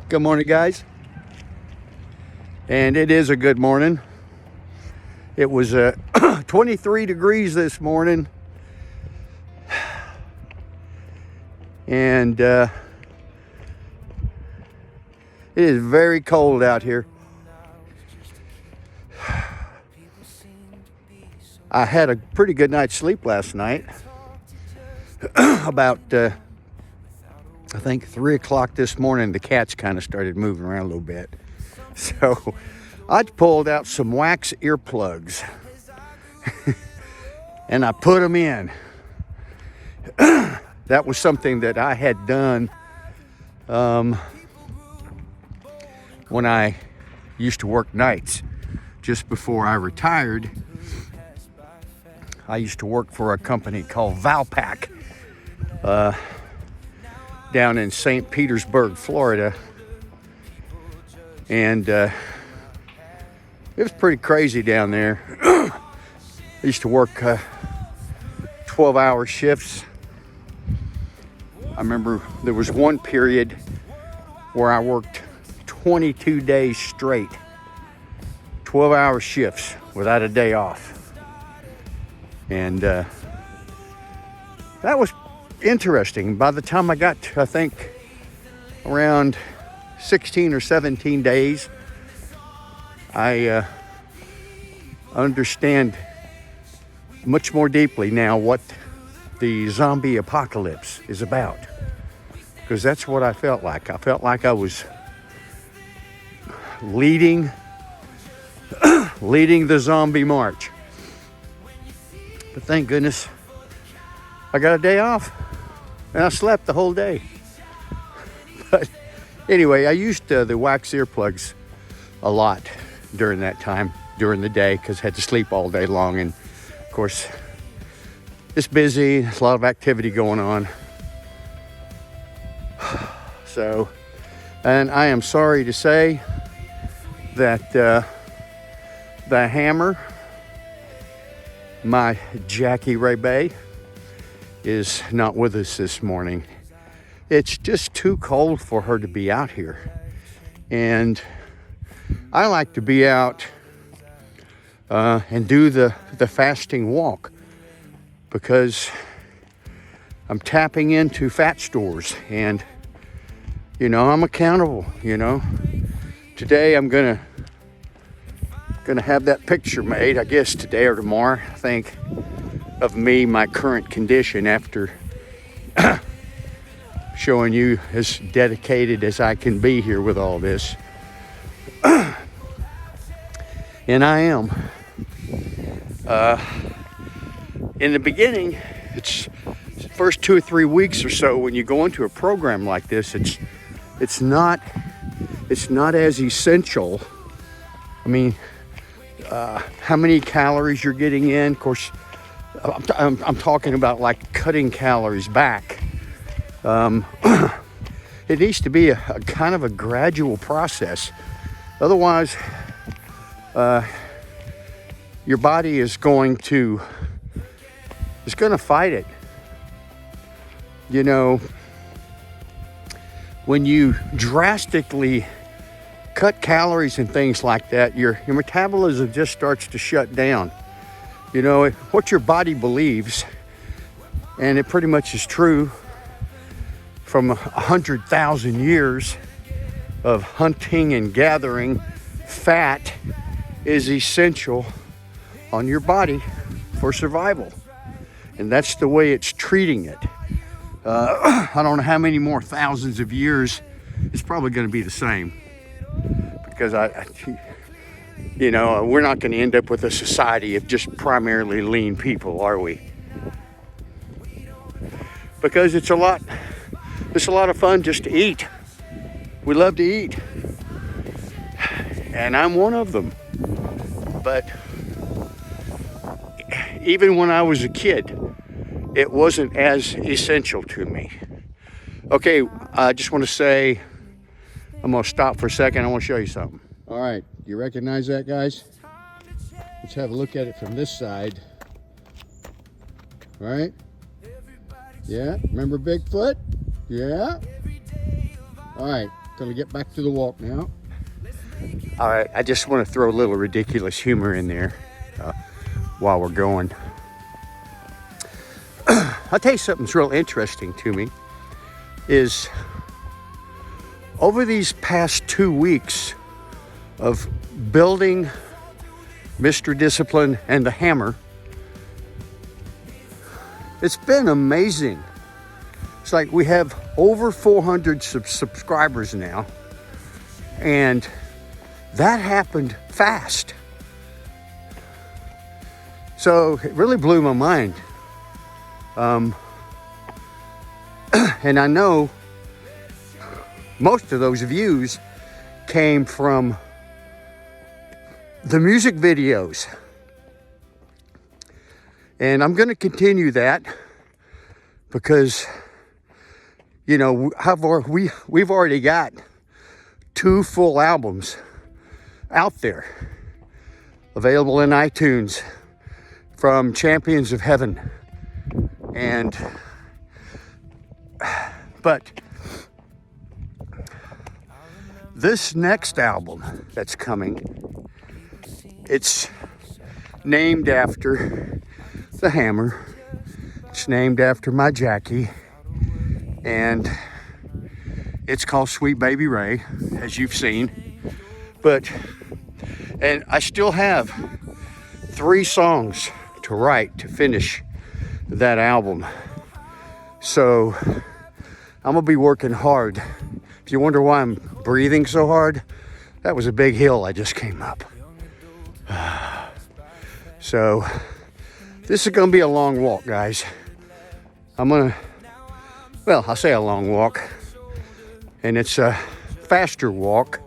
Good morning, guys. And it is a good morning. It was 23 degrees this morning. And it is very cold out here. I had a pretty good night's sleep last night. About I think 3 o'clock this morning, the cats kind of started moving around a little bit. So I pulled out some wax earplugs and I put them in. That was something that I had done when I used to work nights. Just before I retired, I used to work for a company called Valpak down in St. Petersburg, Florida. And it was pretty crazy down there. I used to work 12-hour shifts. I remember there was one period where I worked 22 days straight, 12-hour shifts without a day off. And that was interesting. By the time I got to, I think, around 16 or 17 days, I understand much more deeply now what the zombie apocalypse is about. Because that's what I felt like. I felt like I was leading the zombie march. But thank goodness I got a day off and I slept the whole day. But anyway, I used the wax earplugs a lot during that time, during the day, because I had to sleep all day long. And of course, it's busy, there's a lot of activity going on. So, and I am sorry to say that the hammer, my Jackie Ray Bay, is not with us this morning. It's just too cold for her to be out here. And I like to be out and do the fasting walk, because I'm tapping into fat stores, and I'm accountable. Today I'm gonna have that picture made, I guess today or tomorrow, I think, of me, my current condition, after showing you as dedicated as I can be here with all this. And I am. In the beginning, it's the first 2 or 3 weeks or so when you go into a program like this, it's not as essential. I mean, how many calories you're getting in, of course, I'm talking about like cutting calories back. It needs to be a kind of a gradual process. Otherwise, your body is going to fight it. When you drastically cut calories and things like that, your metabolism just starts to shut down. What your body believes, and it pretty much is true from 100,000 years of hunting and gathering, fat is essential on your body for survival. And that's the way it's treating it. I don't know how many more thousands of years. It's probably going to be the same, because we're not going to end up with a society of just primarily lean people, are we? Because it's a lot of fun just to eat. We love to eat, and I'm one of them. But even when I was a kid, it wasn't as essential to me. Okay, I just want to say, I'm going to stop for a second. I want to show you something. All right, you recognize that, guys? Let's have a look at it from this side. All right? Yeah, remember Bigfoot? Yeah? All right, Gonna get back to the walk now. All right, I just want to throw a little ridiculous humor in there while we're going. I'll tell you something's real interesting to me is over these past 2 weeks of building Mr. Discipline and the Hammer, it's been amazing. It's like we have over 400 subscribers now, and that happened fast. So it really blew my mind. And I know most of those views came from the music videos. And I'm going to continue that because, you know, we've already got 2 full albums out there available in iTunes from Champions of Heaven. But this next album that's coming, it's named after the Hammer. It's named after my Jackie, and it's called Sweet Baby Ray, as you've seen. And I still have 3 songs to write to finish that album. So I'm gonna be working hard. If you wonder why I'm breathing so hard, that was a big hill I just came up. So this is gonna be a long walk, guys. I'll say a long walk, and it's a faster walk.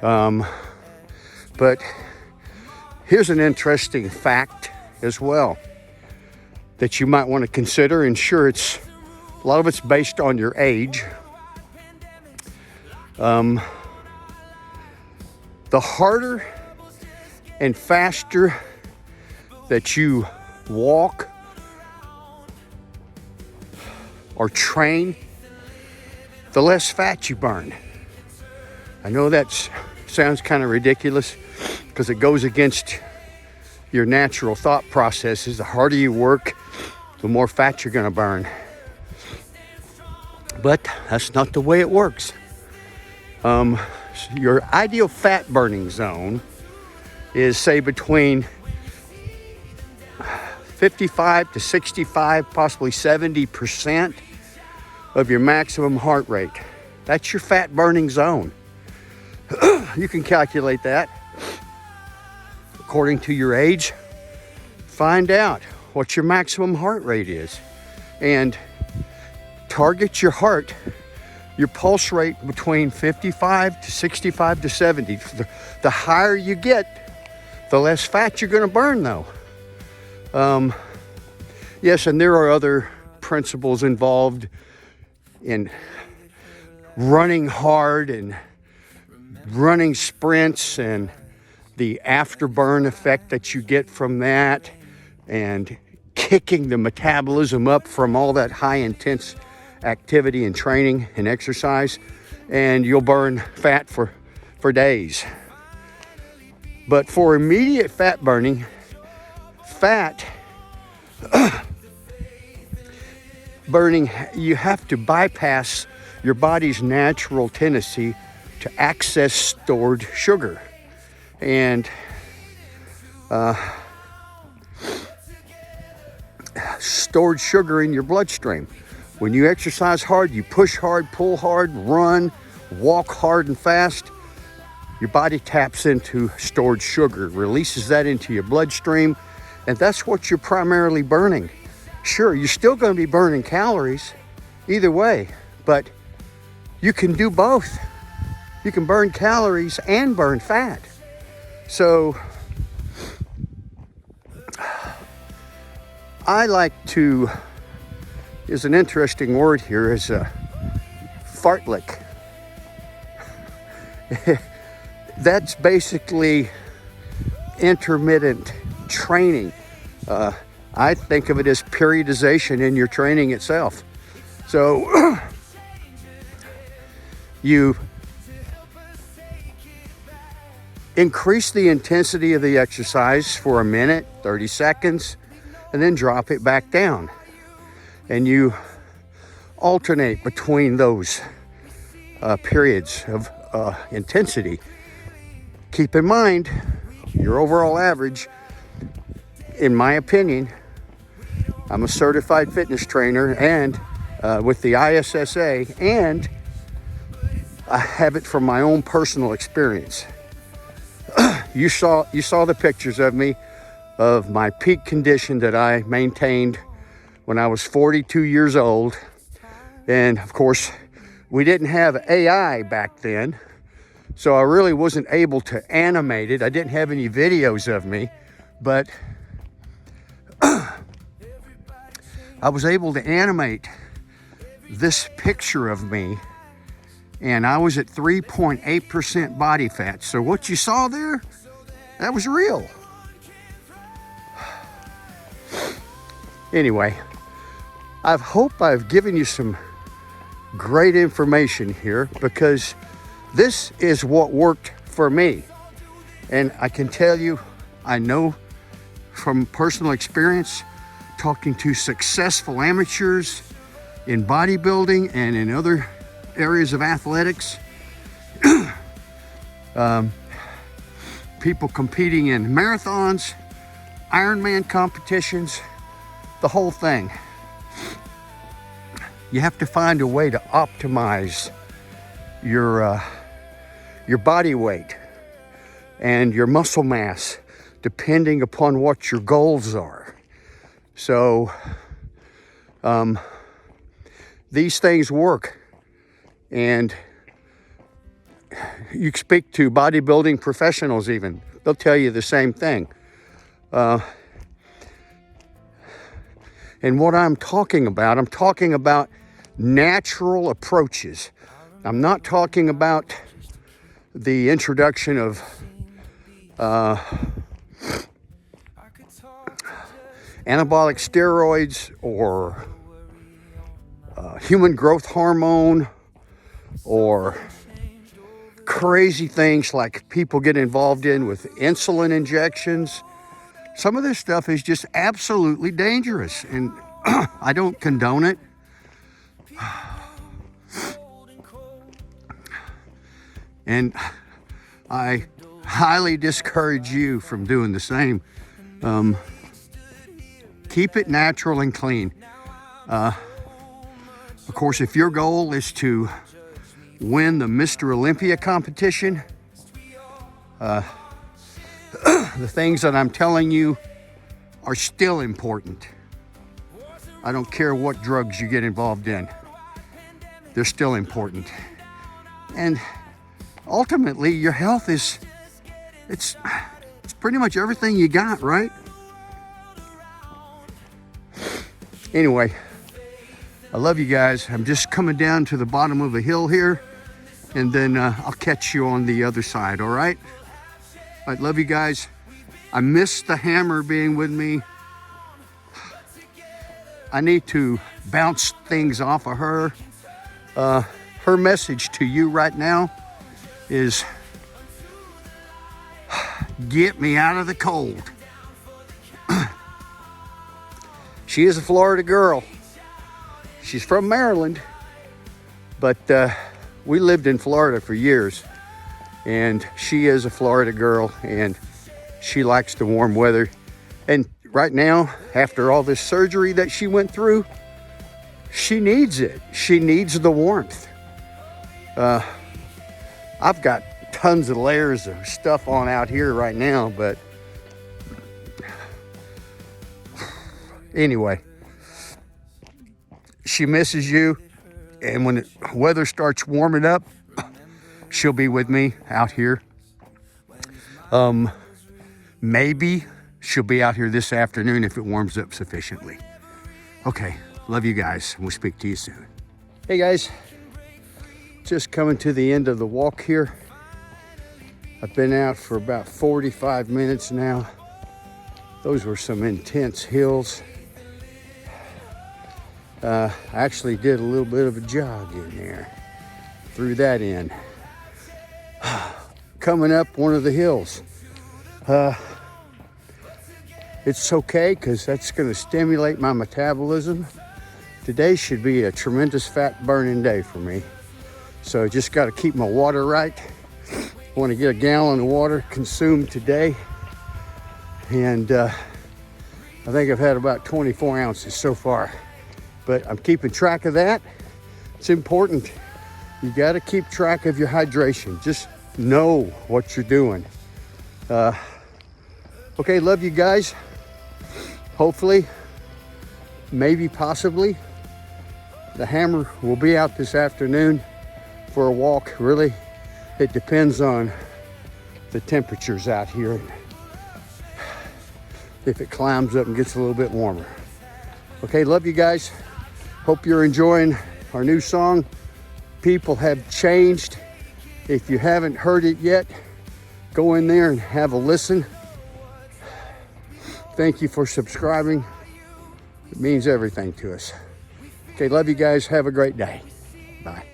But here's an interesting fact as well that you might want to consider, and sure, a lot of it's based on your age. The harder and faster that you walk or train, the less fat you burn. I know that sounds kind of ridiculous because it goes against your natural thought processes. The harder you work, the more fat you're going to burn. But that's not the way it works. Your ideal fat burning zone is, say, between 55 to 65, possibly 70% of your maximum heart rate. That's your fat burning zone. You can calculate that according to your age. Find out what your maximum heart rate is and target your heart, your pulse rate between 55 to 65 to 70. The higher you get, the less fat you're going to burn, though. Yes, and there are other principles involved in running hard and running sprints and the afterburn effect that you get from that, and kicking the metabolism up from all that high intense activity and training and exercise, and you'll burn fat for days. But for immediate fat burning, you have to bypass your body's natural tendency to access stored sugar. And stored sugar in your bloodstream. When you exercise hard, you push hard, pull hard, run, walk hard and fast, your body taps into stored sugar, releases that into your bloodstream, and that's what you're primarily burning. Sure, you're still going to be burning calories either way, but you can do both. You can burn calories and burn fat. So I like to, is an interesting word here, is a fartlek. That's basically intermittent training. I think of it as periodization in your training itself. So you increase the intensity of the exercise for a minute, 30 seconds, and then drop it back down. And you alternate between those periods of intensity. Keep in mind, your overall average, in my opinion, I'm a certified fitness trainer and with the ISSA, and I have it from my own personal experience. You saw the pictures of me, of my peak condition that I maintained when I was 42 years old. And of course, we didn't have AI back then, so I really wasn't able to animate it. I didn't have any videos of me, but I was able to animate this picture of me, and I was at 3.8% body fat. So what you saw there, that was real. Anyway, I hope I've given you some great information here, because this is what worked for me. And I can tell you, I know from personal experience, talking to successful amateurs in bodybuilding and in other areas of athletics, people competing in marathons, Ironman competitions, the whole thing. You have to find a way to optimize your body weight and your muscle mass depending upon what your goals are. So these things work, and you speak to bodybuilding professionals even, they'll tell you the same thing. And what I'm talking about natural approaches. I'm not talking about the introduction of anabolic steroids or human growth hormone or crazy things like people get involved in with insulin injections. Some of this stuff is just absolutely dangerous, and I don't condone it. And I highly discourage you from doing the same. Keep it natural and clean. Of course, if your goal is to win the Mr. Olympia competition, the things that I'm telling you are still important. I don't care what drugs you get involved in. They're still important. And ultimately, your health it's pretty much everything you got, right? Anyway, I love you guys. I'm just coming down to the bottom of a hill here, and then I'll catch you on the other side, all right? I love you guys. I miss the hammer being with me. I need to bounce things off of her. Her message to you right now is, get me out of the cold. She is a Florida girl. She's from Maryland, but we lived in Florida for years, and she is a Florida girl, and she likes the warm weather. And right now, after all this surgery that she went through, she needs it. She needs the warmth. I've got tons of layers of stuff on out here right now, but anyway, she misses you, and when the weather starts warming up, she'll be with me out here. Maybe she'll be out here this afternoon if it warms up sufficiently. Okay, love you guys. We'll speak to you soon. Hey guys, just coming to the end of the walk here. I've been out for about 45 minutes now. Those were some intense hills. I actually did a little bit of a jog in there. Threw that in. coming up one of the hills. It's okay because that's going to stimulate my metabolism. Today should be a tremendous fat burning day for me. So just got to keep my water right. I want to get a gallon of water consumed today. And I think I've had about 24 ounces so far. But I'm keeping track of that. It's important. You got to keep track of your hydration. Just know what you're doing. Okay, love you guys. Hopefully, maybe, possibly, the hammer will be out this afternoon for a walk. Really, it depends on the temperatures out here. If it climbs up and gets a little bit warmer. Okay, love you guys. Hope you're enjoying our new song, People Have Changed. If you haven't heard it yet, go in there and have a listen. Thank you for subscribing. It means everything to us. Okay, love you guys. Have a great day. Bye.